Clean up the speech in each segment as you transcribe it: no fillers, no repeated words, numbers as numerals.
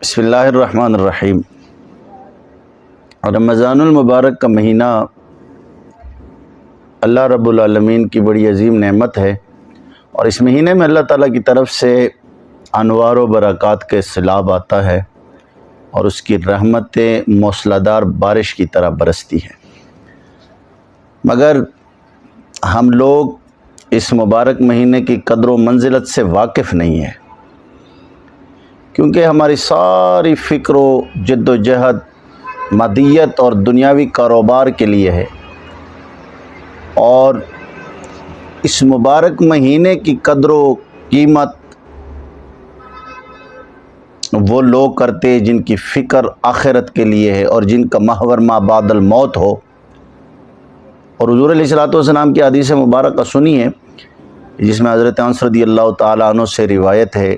بسم اللہ الرحمن الرحیم۔ رمضان المبارک کا مہینہ اللہ رب العالمین کی بڑی عظیم نعمت ہے، اور اس مہینے میں اللہ تعالیٰ کی طرف سے انوار و برکات کے سیلاب آتا ہے اور اس کی رحمتیں موسلادھار بارش کی طرح برستی ہیں۔ مگر ہم لوگ اس مبارک مہینے کی قدر و منزلت سے واقف نہیں ہیں، کیونکہ ہماری ساری فکر و جد و جہد مادیت اور دنیاوی کاروبار کے لیے ہے، اور اس مبارک مہینے کی قدر و قیمت وہ لوگ کرتے جن کی فکر آخرت کے لیے ہے اور جن کا محور ما بعد الموت ہو۔ اور حضور علیہ الصلوۃ والسلام کی حدیث مبارکہ سنی ہے جس میں حضرت انس رضی اللہ تعالیٰ عنہ سے روایت ہے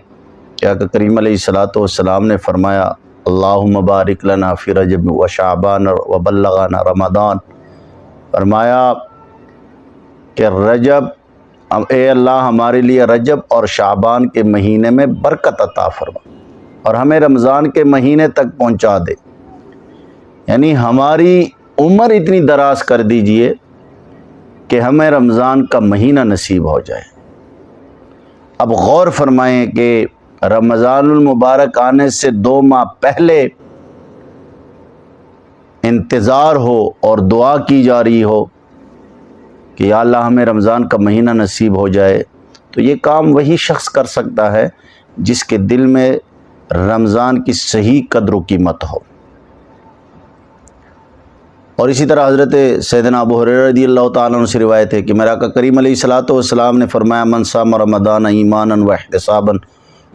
کہ آقا کریم علیہ الصلوۃ والسلام نے فرمایا، اللہم بارک لنا فی رجب و شعبان و بلغنا رمضان۔ فرمایا کہ اے اللہ ہمارے لیے رجب اور شعبان کے مہینے میں برکت عطا فرما اور ہمیں رمضان کے مہینے تک پہنچا دے، یعنی ہماری عمر اتنی دراز کر دیجئے کہ ہمیں رمضان کا مہینہ نصیب ہو جائے۔ اب غور فرمائیں کہ رمضان المبارک آنے سے 2 ماہ پہلے انتظار ہو اور دعا کی جا رہی ہو کہ یا اللہ ہمیں رمضان کا مہینہ نصیب ہو جائے، تو یہ کام وہی شخص کر سکتا ہے جس کے دل میں رمضان کی صحیح قدر و قیمت ہو۔ اور اسی طرح حضرت سیدنا ابو ہریرہ رضی اللہ تعالیٰ عنہ سے روایت ہے کہ میرا آقا کریم علیہ الصلوۃ والسلام نے فرمایا، من صام رمضان ایمانا واحتسابا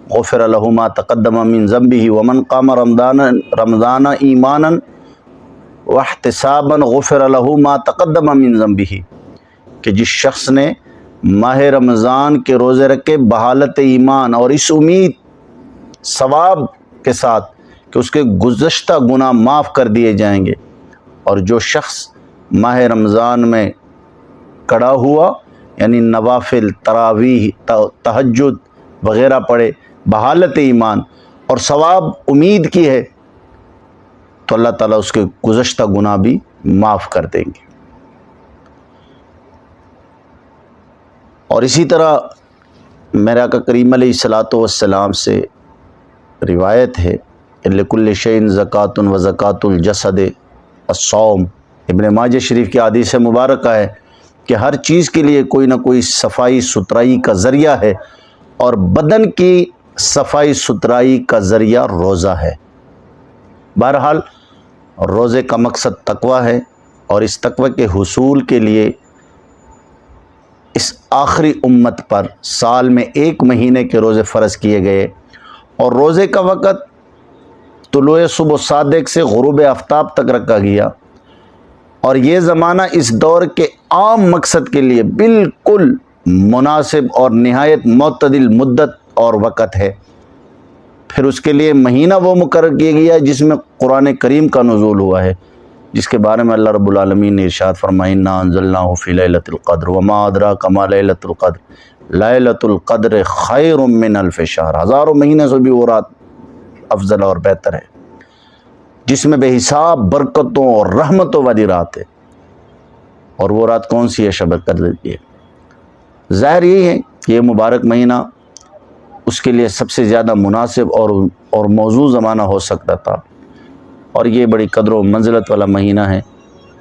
غفر له ما تقدم من ذنبه ومن قام رمضان ایمانا واحتسابا غفر له ما تقدم من ذنبه، کہ جس شخص نے ماہ رمضان کے روزے رکھے بحالت ایمان اور اس امید ثواب کے ساتھ کہ اس کے گزشتہ گناہ معاف کر دیے جائیں گے، اور جو شخص ماہ رمضان میں کڑا ہوا یعنی نوافل، تراویح، تہجد وغیرہ پڑھے بحالت ایمان اور ثواب امید کی ہے، تو اللہ تعالیٰ اس کے گزشتہ گناہ بھی معاف کر دیں گے۔ اور اسی طرح میرے آقا کریم علیہ الصلوۃ والسلام سے روایت ہے کہ لکل شیء زکوۃ و زکوۃ الجسد الصوم۔ ابن ماجہ شریف کی حدیث مبارکہ ہے کہ ہر چیز کے لیے کوئی نہ کوئی صفائی ستھرائی کا ذریعہ ہے، اور بدن کی صفائی ستھرائی کا ذریعہ روزہ ہے۔ بہرحال روزے کا مقصد تقوی ہے، اور اس تقوی کے حصول کے لیے اس آخری امت پر سال میں 1 مہینے کے روزے فرض کیے گئے، اور روزے کا وقت طلوع صبح صادق سے غروب آفتاب تک رکھا گیا، اور یہ زمانہ اس دور کے عام مقصد کے لیے بالکل مناسب اور نہایت معتدل مدت اور وقت ہے۔ پھر اس کے لیے مہینہ وہ مقرر کیا گیا جس میں قرآن کریم کا نزول ہوا ہے، جس کے بارے میں اللہ رب العالمین نے ارشاد فرمایا، انا انزلناہ فی لیلۃ القدر وما ادراک ما لیلۃ القدر لیلۃ القدر خیر من الف شہر۔ ہزاروں مہینے سے بھی وہ رات افضل اور بہتر ہے، جس میں بے حساب برکتوں اور رحمتوں والی رات ہے۔ اور وہ رات کون سی ہے؟ شب قدر کی ہے۔ ظاہر یہی ہے کہ یہ مبارک مہینہ اس کے لیے سب سے زیادہ مناسب اور موزوں زمانہ ہو سکتا تھا، اور یہ بڑی قدر و منزلت والا مہینہ ہے۔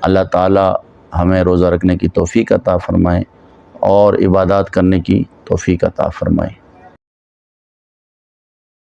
اللہ تعالی ہمیں روزہ رکھنے کی توفیق عطا فرمائے اور عبادات کرنے کی توفیق عطا فرمائے۔